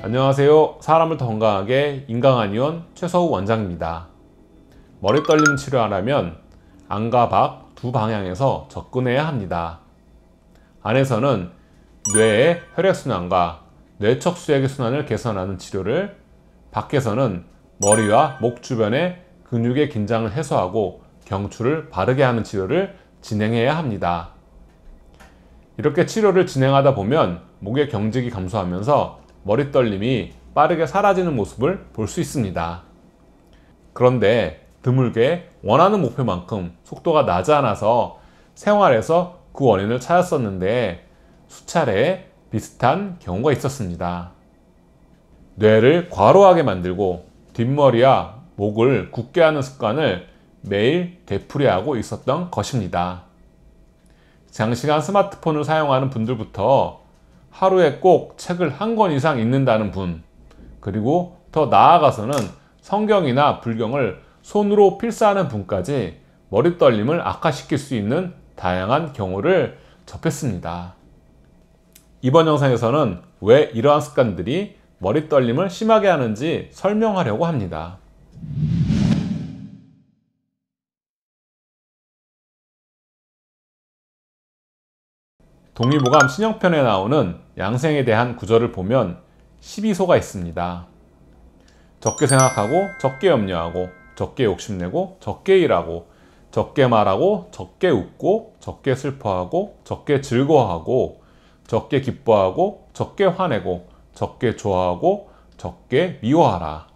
안녕하세요. 사람을 더 건강하게 인강한의원 최서우 원장입니다. 머리 떨림 치료하려면 안과 밖 두 방향에서 접근해야 합니다. 안에서는 뇌의 혈액순환과 뇌척수액의 순환을 개선하는 치료를, 밖에서는 머리와 목 주변의 근육의 긴장을 해소하고 경추를 바르게 하는 치료를 진행해야 합니다. 이렇게 치료를 진행하다 보면 목의 경직이 감소하면서 머리 떨림이 빠르게 사라지는 모습을 볼 수 있습니다. 그런데 드물게 원하는 목표만큼 속도가 나지 않아서 생활에서 그 원인을 찾았었는데 수차례 비슷한 경우가 있었습니다. 뇌를 과로하게 만들고 뒷머리와 목을 굳게 하는 습관을 매일 되풀이하고 있었던 것입니다. 장시간 스마트폰을 사용하는 분들부터 하루에 꼭 책을 한 권 이상 읽는다는 분, 그리고 더 나아가서는 성경이나 불경을 손으로 필사하는 분까지 머리 떨림을 악화시킬 수 있는 다양한 경우를 접했습니다. 이번 영상에서는 왜 이러한 습관들이 머리 떨림을 심하게 하는지 설명하려고 합니다. 동의보감 신형편에 나오는 양생에 대한 구절을 보면 12소가 있습니다. 적게 생각하고 적게 염려하고 적게 욕심내고 적게 일하고 적게 말하고 적게 웃고 적게 슬퍼하고 적게 즐거워하고 적게 기뻐하고 적게 화내고 적게 좋아하고 적게 미워하라.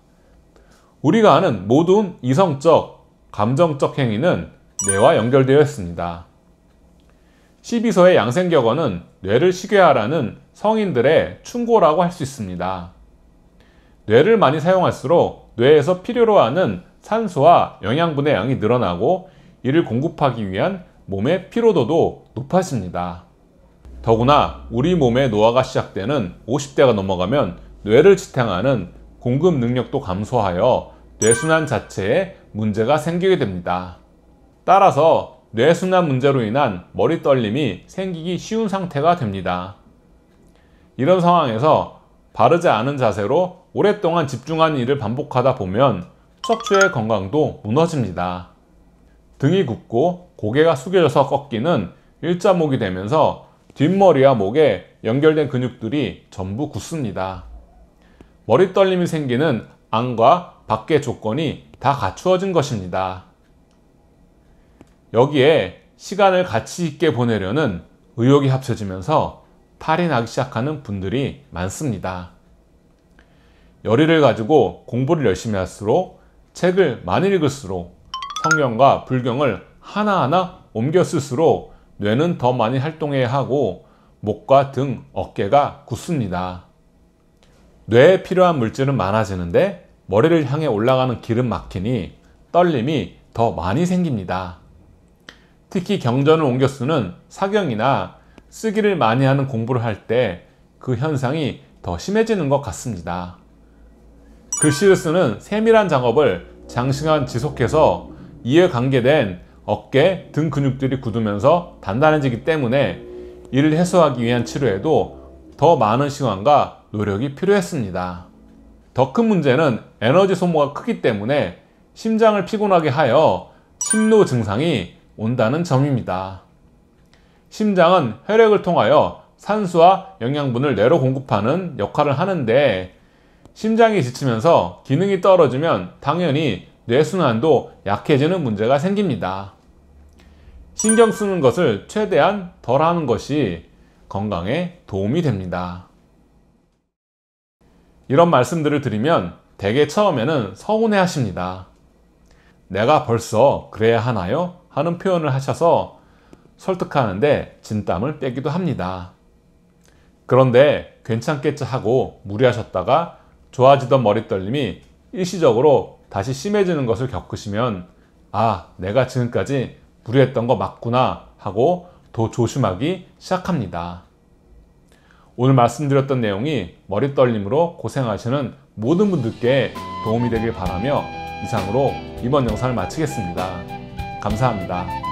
우리가 아는 모든 이성적, 감정적 행위는 뇌와 연결되어 있습니다. 12소의 양생격언은 뇌를 쉬게 하라는 성인들의 충고라고 할 수 있습니다. 뇌를 많이 사용할수록 뇌에서 필요로 하는 산소와 영양분의 양이 늘어나고 이를 공급하기 위한 몸의 피로도도 높아집니다. 더구나 우리 몸의 노화가 시작되는 50대가 넘어가면 뇌를 지탱하는 공급 능력도 감소하여 뇌순환 자체에 문제가 생기게 됩니다. 따라서 뇌순환 문제로 인한 머리 떨림이 생기기 쉬운 상태가 됩니다. 이런 상황에서 바르지 않은 자세로 오랫동안 집중하는 일을 반복하다 보면 척추의 건강도 무너집니다. 등이 굽고 고개가 숙여져서 꺾이는 일자목이 되면서 뒷머리와 목에 연결된 근육들이 전부 굳습니다. 머리 떨림이 생기는 안과 밖의 조건이 다 갖추어진 것입니다. 여기에 시간을 가치 있게 보내려는 의욕이 합쳐지면서 탈이 나기 시작하는 분들이 많습니다. 열의를 가지고 공부를 열심히 할수록, 책을 많이 읽을수록, 성경과 불경을 하나하나 옮겨 쓸수록 뇌는 더 많이 활동해야 하고 목과 등, 어깨가 굳습니다. 뇌에 필요한 물질은 많아지는데 머리를 향해 올라가는 길은 막히니 떨림이 더 많이 생깁니다. 특히 경전을 옮겨 쓰는 사경이나 쓰기를 많이 하는 공부를 할 때 그 현상이 더 심해지는 것 같습니다. 글씨를 쓰는 세밀한 작업을 장시간 지속해서 이에 관계된 어깨, 등 근육들이 굳으면서 단단해지기 때문에 이를 해소하기 위한 치료에도 더 많은 시간과 노력이 필요했습니다. 더 큰 문제는 에너지 소모가 크기 때문에 심장을 피곤하게 하여 심노 증상이 온다는 점입니다. 심장은 혈액을 통하여 산소와 영양분을 뇌로 공급하는 역할을 하는데 심장이 지치면서 기능이 떨어지면 당연히 뇌순환도 약해지는 문제가 생깁니다. 신경 쓰는 것을 최대한 덜 하는 것이 건강에 도움이 됩니다. 이런 말씀들을 드리면 대개 처음에는 서운해 하십니다. 내가 벌써 그래야 하나요? 하는 표현을 하셔서 설득하는데 진땀을 빼기도 합니다. 그런데 괜찮겠지 하고 무리하셨다가 좋아지던 머리 떨림이 일시적으로 다시 심해지는 것을 겪으시면 아, 내가 지금까지 무리했던 거 맞구나 하고 더 조심하기 시작합니다. 오늘 말씀드렸던 내용이 머리 떨림으로 고생하시는 모든 분들께 도움이 되길 바라며 이상으로 이번 영상을 마치겠습니다. 감사합니다.